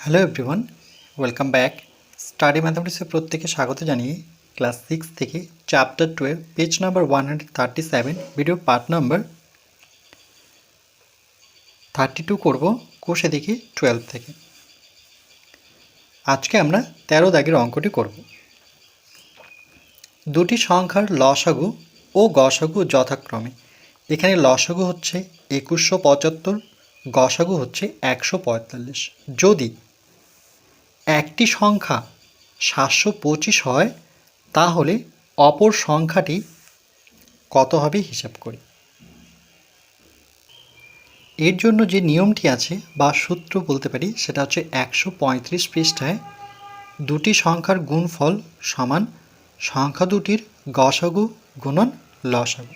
Hello everyone, welcome back. Study ম্যাথামেটিক্সের প্রত্যেকে স্বাগত জানিয়ে ক্লাস 6 থেকে chapter 12 page number 137 video part number 32 করব কোষে দেখি 12 থেকে। আজকে আমরা 13 দাগের অঙ্কটি করব। দুটি সংখ্যার লসাগু ও গসাগু যথাক্রমে, এখানে লসাগু হচ্ছে 2175, গসাগু হচ্ছে 145। যদি একটি সংখ্যা 725 হয় তাহলে অপর সংখ্যাটি কত হবে হিসাব করি। এর জন্য যে নিয়মটি আছে বা সূত্র বলতে পারি সেটা হচ্ছে 135 পৃষ্ঠায় দুটি সংখ্যার গুণফল সমান সংখ্যা দুটির গসাগু গুণন লসাগু।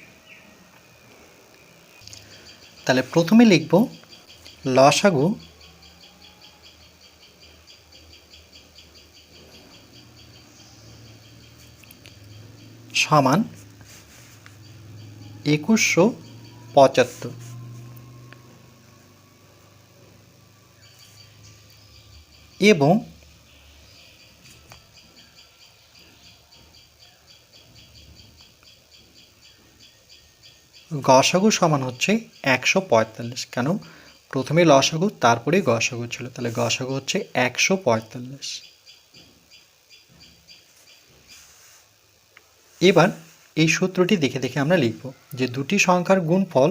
তাহলে প্রথমে লিখব লসাগু সমান 2175 এবং গসাগু সমান হচ্ছে 145। কেন? প্রথমে লসাগু তারপরে গসাগু ছিল, তাহলে গসাগু হচ্ছে 145। এবার এই সূত্রটি দেখে দেখে আমরা লিখব যে দুটি সংখ্যার গুণফল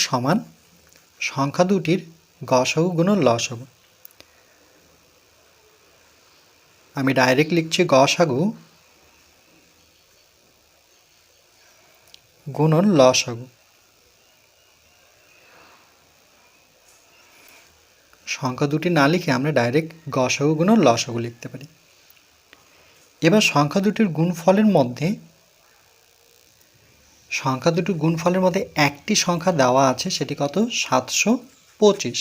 সমান সংখ্যা দুটির গসাগু গুণন লসাগু। আমি ডাইরেক্ট লিখছি গসাগু গুণন লসাগু। সংখ্যা দুটি না লিখে আমরা ডাইরেক্ট গসাগু গুণন লসাগু লিখতে পারি। এবার সংখ্যা দুটির গুণফলের মধ্যে একটি সংখ্যা দেওয়া আছে, সেটি কত? 725।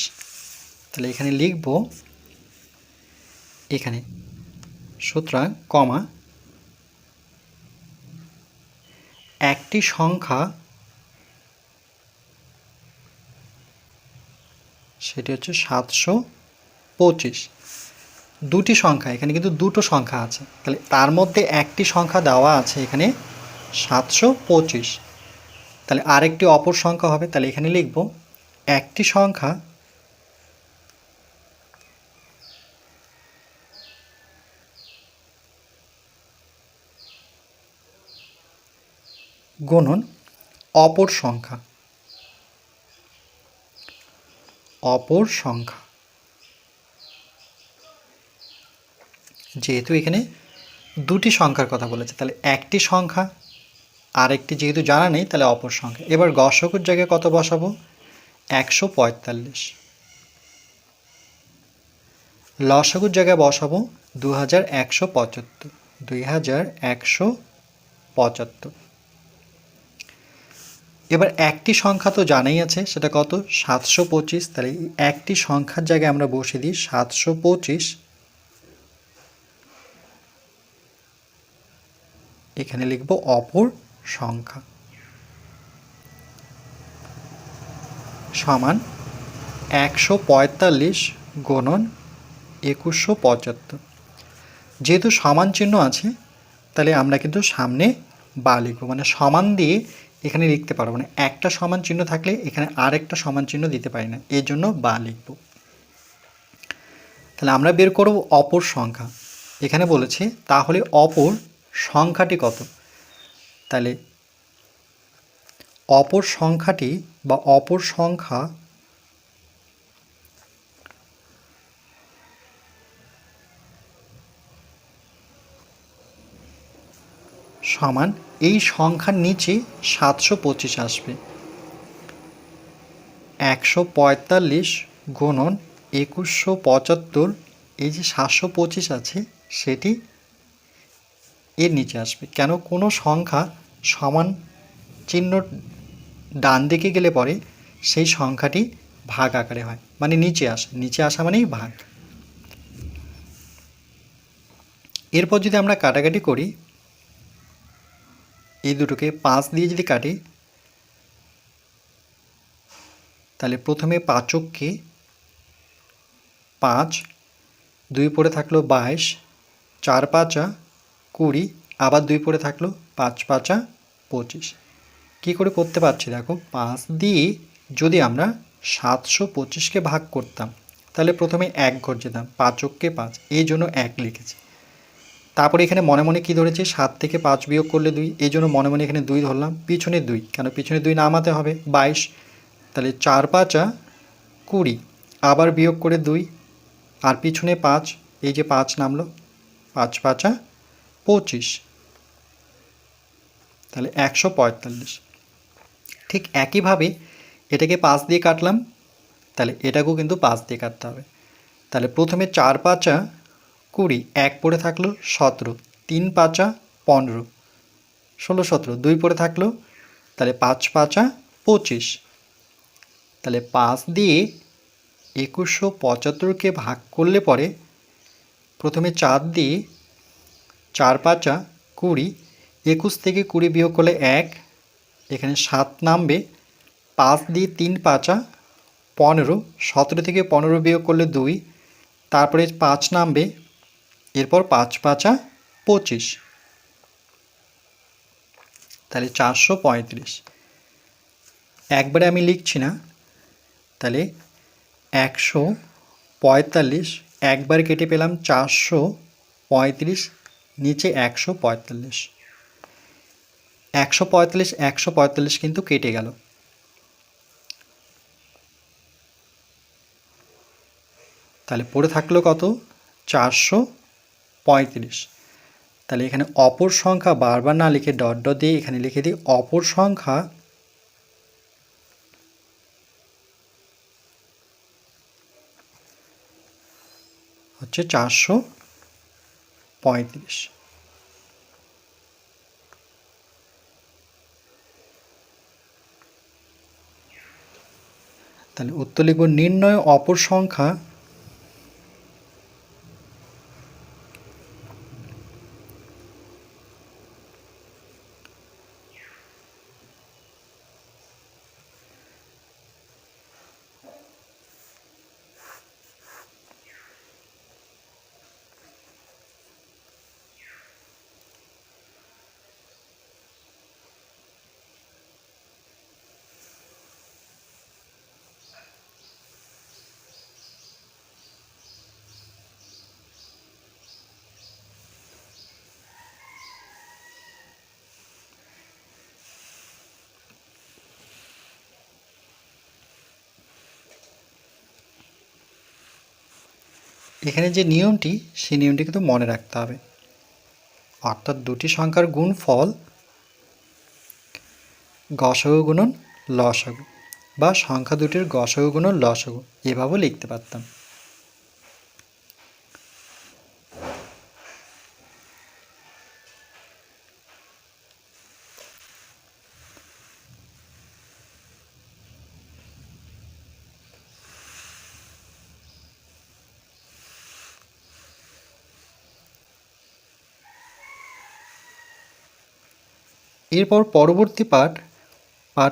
তাহলে এখানে লিখব, এখানে সুতরাং কমা একটি সংখ্যা, সেটি হচ্ছে 725। দুটি সংখ্যা, এখানে কিন্তু দুটো সংখ্যা আছে, তাহলে তার মধ্যে একটি সংখ্যা দেওয়া আছে এখানে 725। তাহলে আরেকটি অপর সংখ্যা হবে, তাহলে এখানে লিখব একটি সংখ্যা গুণন অপর সংখ্যা। যেহেতু এখানে দুটি সংখ্যার কথা বলেছে, তাহলে একটি সংখ্যা আরেকটি যেহেতু জানা নেই, তাহলে অপর সংখ্যা। এবার গসাগুর জায়গায় কত বসাবো? 145। লসাগুর জায়গায় বসাবো 2175। এবার একটি সংখ্যা তো জানাই আছে, সেটা কত? 725। তাহলে একটি সংখ্যার জায়গায় আমরা বসে দিই 725। এখানে লিখব অপর সংখ্যা সমান 145 গুণন 2175। যেহেতু সমান চিহ্ন আছে, তাহলে আমরা কিন্তু সামনে বা লিখব, মানে সমান দিয়ে এখানে লিখতে পারবো না। একটা সমান চিহ্ন থাকলে এখানে আরেকটা সমান চিহ্ন দিতে পারি না, এর জন্য বা লিখব। তাহলে আমরা বের করব অপর সংখ্যা। এখানে বলেছে তাহলে অপর সংখ্যাটি কত? তাহলে অপর সংখ্যাটি বা অপর সংখ্যা সমান এই সংখ্যার নিচে 725 আসবে। 145 গুণন 2175, এই যে 725 আছে সেটি এর নিচে আসবে। কেন? কোনো সংখ্যা সমান চিহ্ন ডান দিকে গেলে পরে সেই সংখ্যাটি ভাগ আকারে হয়, মানে নিচে আসে, নিচে আসা মানেই ভাগ। এরপর যদি আমরা কাটাকাটি করি, এই দুটোকে 5 দিয়ে যদি কাটি, তাহলে প্রথমে পাঁচককে 5, 2 পড়ে থাকলো 22, 4 5 20, আবার 2 পড়ে থাকলো 5 5 25। কী করে করতে পারছি দেখো, 5 দিয়ে যদি আমরা 725কে ভাগ করতাম তাহলে প্রথমে 1 ঘর যেতাম, 5কে 5, এই জন্য 1 লিখেছি। তারপরে এখানে মনে মনে কী ধরেছি, 7 থেকে 5 বিয়োগ করলে 2, এই জন্য মনে মনে এখানে 2 ধরলাম, পিছনে 2, কেন পিছনে 2 নামাতে হবে, 22, তাহলে 4 5 20, আবার বিয়োগ করে 2, আর পিছনে 5, এই যে 5 নামলো, 5 5 25, তাহলে 145। ঠিক একইভাবে এটাকে 5 দিয়ে কাটলাম, তাহলে এটাকেও কিন্তু 5 দিয়ে কাটতে হবে। তাহলে প্রথমে 4 5 20, 1 পড়ে থাকলো 17, 3 5 15, 16 17, 2 পড়ে থাকলো, তাহলে 5 5 25। তাহলে 5 দিয়ে 2175কে ভাগ করলে পরে প্রথমে 4 দিয়ে 4 5 20, 21 থেকে 20 বিয়োগ করলে 1, এখানে 7 নামবে, 5 দিয়ে 3 5 15, 17 থেকে 15 বিয়োগ করলে 2, তারপরে 5 নামবে, এরপর 5 5 25, তাহলে 435। একবারে আমি লিখছি না, তাহলে 145, একবার কেটে পেলাম 435, নিচে 145, 145 145 কিন্তু কেটে গেল। তাহলে পড়ে থাকলো কত, 435। তাহলে এখানে অপর সংখ্যা বারবার না লিখে ডট ডট দিয়ে এখানে লিখে দিই, অপর সংখ্যা হচ্ছে 435। তাহলে উত্তর লিখব, নির্ণয় অপর সংখ্যা এখানে যে নিয়মটি, সেই নিয়মটি কিন্তু মনে রাখতে হবে। অর্থাৎ দুটি সংখ্যার গুণফল গসাগু গুণন লসাগু, বা সংখ্যা দুটির গসাগু গুণন লসাগু, এভাবেও লিখতে পারতাম। এরপর পরবর্তী পার্ট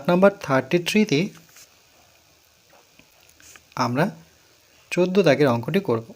নাম্বার 33-তে আমরা 14 দাগের অঙ্কটি করব।